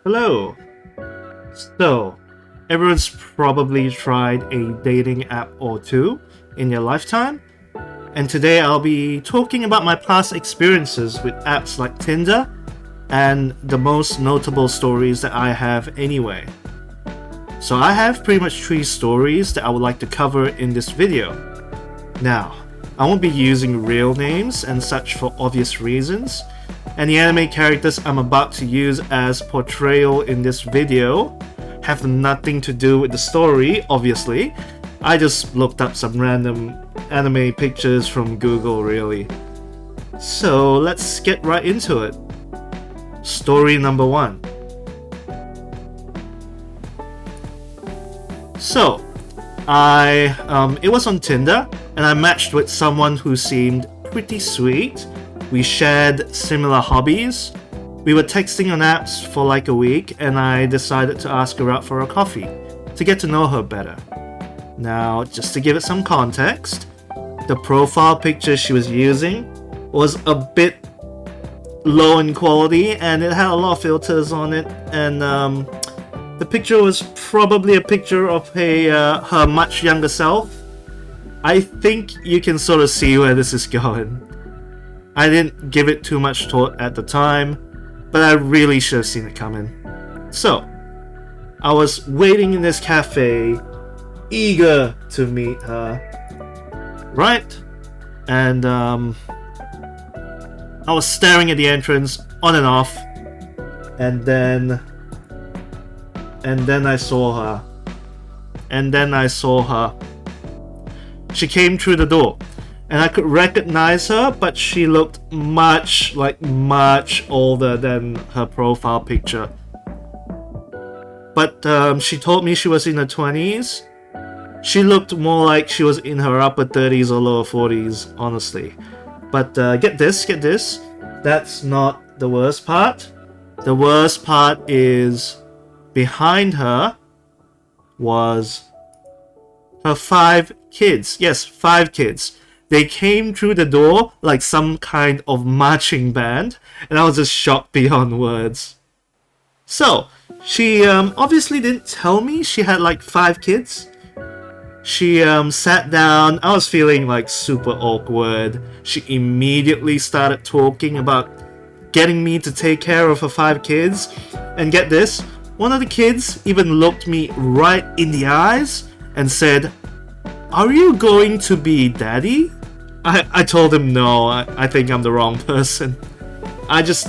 Hello. So, everyone's probably tried a dating app or two in their lifetime, and today I'll be talking about my past experiences with apps like Tinder and the most notable stories that I have anyway. So I have pretty much 3 stories that I would like to cover in this video. Now, I won't be using real names and such for obvious reasons, and the anime characters I'm about to use as portrayal in this video have nothing to do with the story, obviously. I just looked up some random anime pictures from Google, really. So let's get right into it. Story number 1. So, it was on Tinder, and I matched with someone who seemed pretty sweet. We shared similar hobbies. We were texting on apps for like a week, and I decided to ask her out for a coffee to get to know her better. Now, just to give it some context, the profile picture she was using was a bit low in quality, and it had a lot of filters on it, and the picture was probably a picture of her much younger self. I think you can sort of see where this is going. I didn't give it too much thought at the time, but I really should have seen it coming. So, I was waiting in this cafe, eager to meet her, right? And I was staring at the entrance on and off, and then I saw her. She came through the door, and I could recognize her, but she looked much older than her profile picture. But she told me she was in her 20s. She looked more like she was in her upper 30s or lower 40s, honestly. But get this, that's not the worst part. The worst part is behind her was her 5 kids. Yes, 5 kids. They came through the door like some kind of marching band, and I was just shocked beyond words. So, she obviously didn't tell me she had like 5 kids. She sat down. I was feeling like super awkward. She immediately started talking about getting me to take care of her 5 kids. And get this, one of the kids even looked me right in the eyes and said, "Are you going to be daddy?" I told him no, I think I'm the wrong person. I just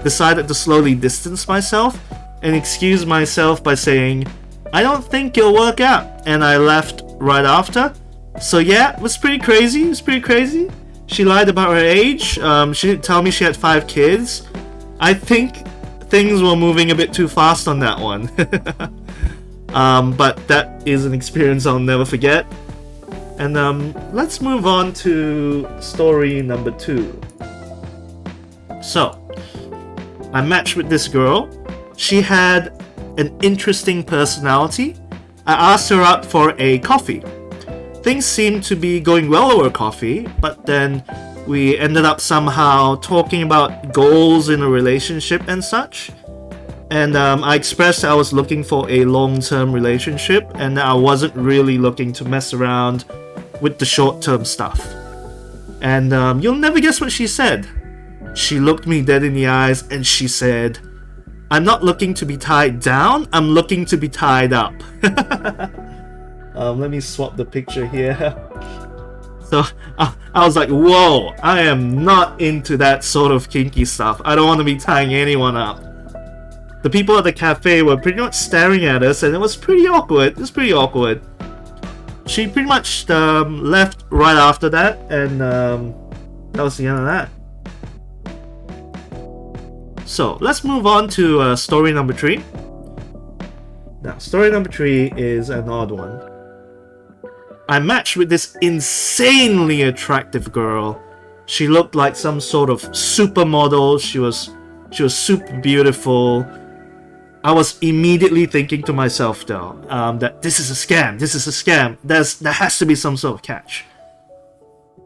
decided to slowly distance myself and excuse myself by saying, "I don't think it'll work out," and I left right after. So yeah, it was pretty crazy. She lied about her age. She didn't tell me she had 5 kids. I think things were moving a bit too fast on that one. But that is an experience I'll never forget. And let's move on to story number 2. So, I matched with this girl. She had an interesting personality. I asked her out for a coffee. Things seemed to be going well over coffee, but then we ended up somehow talking about goals in a relationship and such. And I expressed I was looking for a long-term relationship, and I wasn't really looking to mess around with the short-term stuff. And you'll never guess what she said. She looked me dead in the eyes and she said, "I'm not looking to be tied down, I'm looking to be tied up." Let me swap the picture here. So I was like, whoa, I am not into that sort of kinky stuff. I don't want to be tying anyone up. The people at the cafe were pretty much staring at us, and it was pretty awkward. She pretty much left right after that, and that was the end of that. So let's move on to story number 3. Now, story number 3 is an odd one. I matched with this insanely attractive girl. She looked like some sort of supermodel. She was super beautiful. I was immediately thinking to myself, though, that this is a scam. There has to be some sort of catch.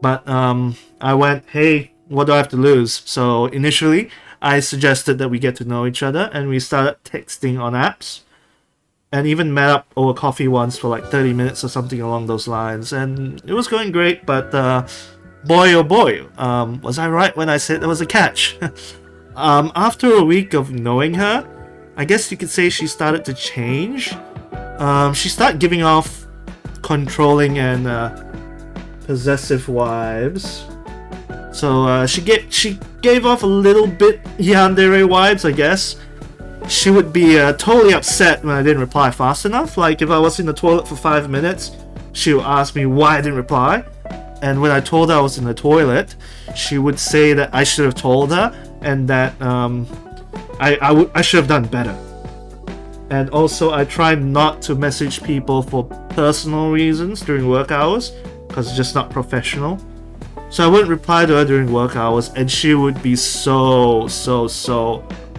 But I went, hey, what do I have to lose? So initially, I suggested that we get to know each other, and we started texting on apps, and even met up over coffee once for like 30 minutes or something along those lines, and it was going great. But boy oh boy, was I right when I said there was a catch? After a week of knowing her, I guess you could say she started to change. She started giving off controlling and possessive vibes. So she gave off a little bit yandere vibes, I guess. She would be totally upset when I didn't reply fast enough. Like if I was in the toilet for 5 minutes, she would ask me why I didn't reply. And when I told her I was in the toilet, she would say that I should have told her and that I should have done better. And also, I try not to message people for personal reasons during work hours, because it's just not professional. So I wouldn't reply to her during work hours, and she would be so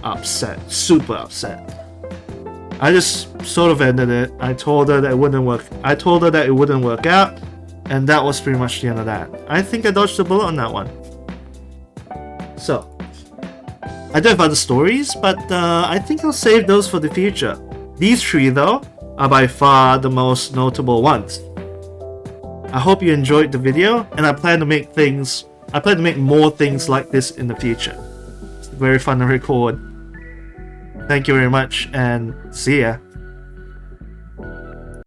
upset, super upset. I just sort of ended it. I told her that it wouldn't work. I told her that it wouldn't work out, and that was pretty much the end of that. I think I dodged a bullet on that one. So, I do have other stories, but I think I'll save those for the future. These three, though, are by far the most notable ones. I hope you enjoyed the video, and I plan to make more things like this in the future. It's very fun to record. Thank you very much, and see ya.